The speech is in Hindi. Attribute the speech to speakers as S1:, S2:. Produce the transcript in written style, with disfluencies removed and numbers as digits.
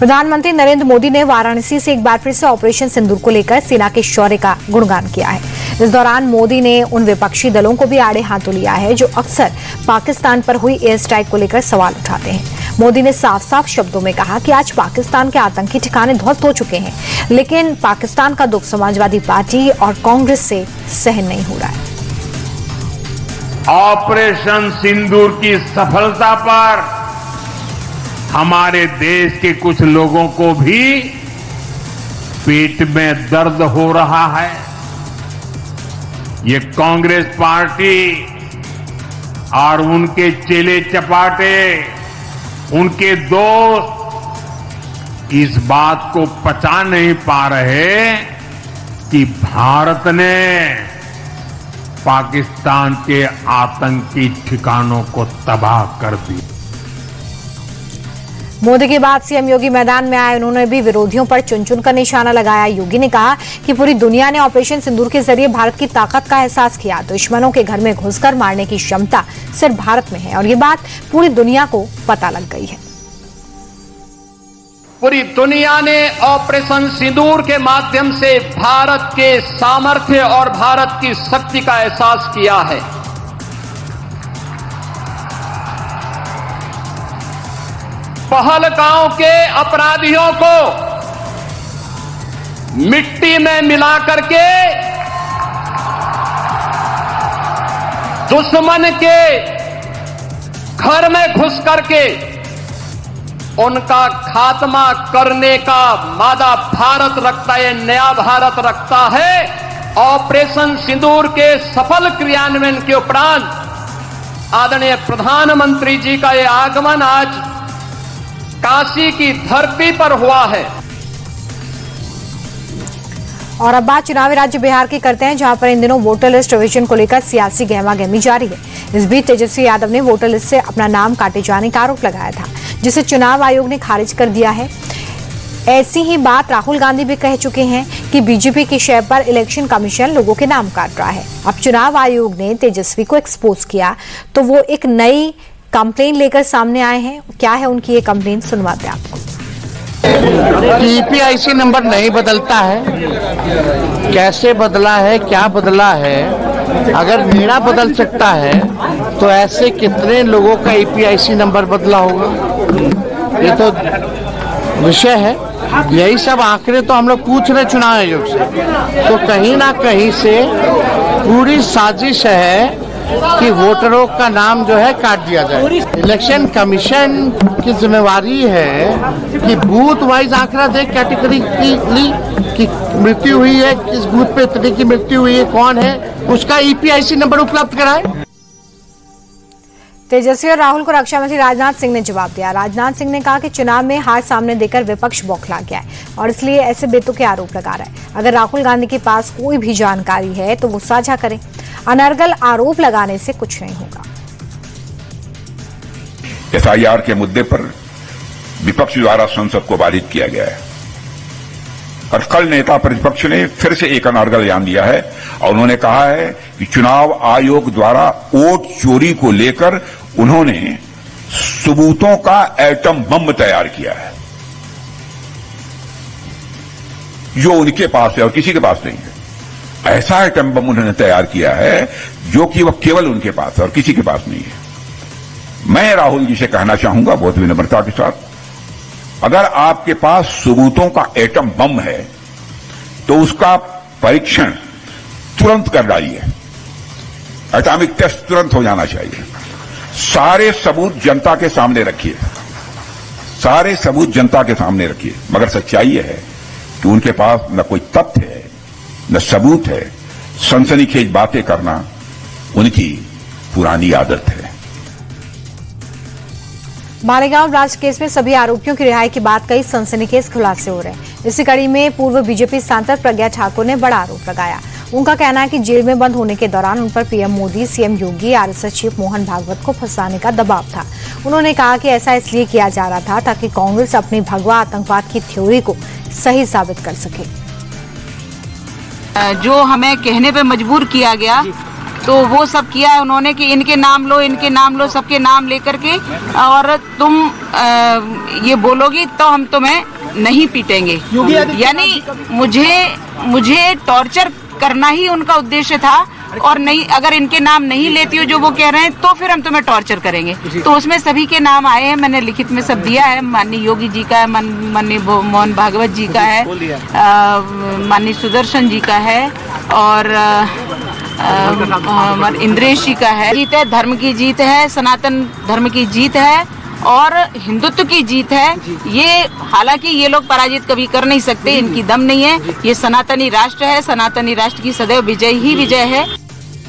S1: प्रधानमंत्री नरेंद्र मोदी ने वाराणसी से एक बार फिर से ऑपरेशन सिंदूर को लेकर सेना के शौर्य का गुणगान किया है। इस दौरान मोदी ने उन विपक्षी दलों को भी आड़े हाथों लिया है जो अक्सर पाकिस्तान पर हुई एयर स्ट्राइक को लेकर सवाल उठाते हैं। मोदी ने साफ साफ शब्दों में कहा कि आज पाकिस्तान के आतंकी ठिकाने ध्वस्त हो चुके हैं, लेकिन पाकिस्तान का दुख समाजवादी पार्टी और कांग्रेस से सहन नहीं हो रहा है।
S2: ऑपरेशन सिंदूर की सफलता पर हमारे देश के कुछ लोगों को भी पेट में दर्द हो रहा है। ये कांग्रेस पार्टी और उनके चेले चपाटे, उनके दोस्त इस बात को पचा नहीं पा रहे कि भारत ने पाकिस्तान के आतंकी ठिकानों को तबाह कर दिया।
S1: मोदी के बाद सीएम योगी मैदान में आए। उन्होंने भी विरोधियों पर चुन चुन कर निशाना लगाया। योगी ने कहा कि पूरी दुनिया ने ऑपरेशन सिंदूर के जरिए भारत की ताकत का एहसास किया। दुश्मनों के घर में घुसकर मारने की क्षमता सिर्फ भारत में है और ये बात पूरी दुनिया को पता लग गई है।
S3: पूरी दुनिया ने ऑपरेशन सिंदूर के माध्यम से भारत के सामर्थ्य और भारत की शक्ति का एहसास किया है। पहलगांव के अपराधियों को मिट्टी में मिला करके दुश्मन के घर में घुस करके उनका खात्मा करने का वादा भारत रखता है, नया भारत रखता है। ऑपरेशन सिंदूर के सफल क्रियान्वयन के उपरांत आदरणीय प्रधानमंत्री जी का यह आगमन आज काशी की धरती पर हुआ है।
S1: और अब बात चुनावी राज्य बिहार की करते हैं, जहां पर इन दिनों वोटर लिस्ट रिवीजन को लेकर सियासी गहमागहमी जारी है। इस बीच तेजस्वी यादव ने वोटर लिस्ट से अपना नाम काटे जाने का आरोप लगाया था, जिसे चुनाव आयोग ने खारिज कर दिया है। ऐसी ही बात राहुल गांधी भी कह चुके हैं कि बीजेपी की शय पर इलेक्शन कमीशन लोगों के नाम काट रहा है। अब चुनाव आयोग ने तेजस्वी को एक्सपोज किया तो वो एक नई कंप्लेन लेकर सामने आए हैं। क्या है उनकी ये कंप्लेन, सुनवाते हैं आपको।
S4: ईपीआईसी नंबर नहीं बदलता है, कैसे बदला है, क्या बदला है? अगर मीणा बदल सकता है तो ऐसे कितने लोगों का ईपीआईसी नंबर बदला होगा? ये तो विषय है। यही सब आंकड़े तो हम लोग पूछ रहे चुनाव आयोग से, तो कहीं ना कहीं से पूरी साजिश है कि वोटरों का नाम जो है काट दिया जाए। इलेक्शन कमीशन की जिम्मेवारी है कि बूथ वाइज आंकड़ा दे, कैटेगरिकली कि मृत्यु हुई है, किस बूथ पे इतने की मृत्यु हुई है, कौन है, उसका ईपीआईसी नंबर उपलब्ध कराए।
S1: तेजस्वी और राहुल को रक्षा मंत्री राजनाथ सिंह ने जवाब दिया। राजनाथ सिंह ने कहा कि चुनाव में हार सामने देकर विपक्ष बौखला गया है और इसलिए ऐसे बेतुके आरोप लगा रहा है। अगर राहुल गांधी के पास कोई भी जानकारी है तो वो साझा करें। अनर्गल आरोप लगाने से कुछ नहीं होगा।
S5: एफआईआर के मुद्दे पर विपक्ष द्वारा संसद को बाधित किया गया है और कल नेता प्रतिपक्ष ने फिर से एक अनर्गल बयान दिया है और उन्होंने कहा है कि चुनाव आयोग द्वारा वोट चोरी को लेकर उन्होंने सबूतों का एटम बम तैयार किया है, जो उनके पास है और किसी के पास नहीं है। ऐसा एटम बम उन्होंने तैयार किया है जो कि वह केवल उनके पास है और किसी के पास नहीं है। मैं राहुल जी से कहना चाहूंगा बहुत विनम्रता के साथ, अगर आपके पास सबूतों का एटम बम है तो उसका परीक्षण तुरंत कर डालिए। एटॉमिक टेस्ट तुरंत हो जाना चाहिए। सारे सबूत जनता के सामने रखिए, सारे सबूत जनता के सामने रखिए। मगर सच्चाई यह है कि उनके पास न कोई तथ्य है, न सबूत है। सनसनीखेज बातें करना उनकी पुरानी आदत है।
S1: मालेगांव ब्लास्ट केस में सभी आरोपियों की रिहाई के बाद कई सनसनीखेज खुलासे हो रहे हैं। इसी कड़ी में पूर्व बीजेपी सांसद प्रज्ञा ठाकुर ने बड़ा आरोप लगाया। उनका कहना है कि जेल में बंद होने के दौरान उन पर पीएम मोदी, सीएम योगी, आरएसएस चीफ मोहन भागवत को फंसाने का दबाव था। उन्होंने कहा कि ऐसा इसलिए किया जा रहा था ताकि कांग्रेस अपनी भगवा आतंकवाद की थ्योरी को सही साबित कर सके।
S6: जो हमें कहने पे मजबूर किया गया तो वो सब किया है उन्होंने कि इनके नाम लो, सबके नाम लेकर के, और तुम ये बोलोगी तो हम तुम्हें नहीं पीटेंगे। यानी मुझे टॉर्चर करना ही उनका उद्देश्य था, और नहीं, अगर इनके नाम नहीं लेती हो जो वो कह रहे हैं तो फिर हम तुम्हें टॉर्चर करेंगे। तो उसमें सभी के नाम आए हैं, मैंने लिखित में सब दिया है। माननीय योगी जी का है, माननीय मोहन भागवत जी का है, माननीय सुदर्शन जी का है, और इंद्रेश जी का है। जीत है, धर्म की जीत है, सनातन धर्म की जीत है और हिंदुत्व की जीत है। ये हालांकि ये लोग पराजित कभी कर नहीं सकते, इनकी दम नहीं है। ये सनातनी राष्ट्र है, सनातनी राष्ट्र की सदैव विजय ही विजय है।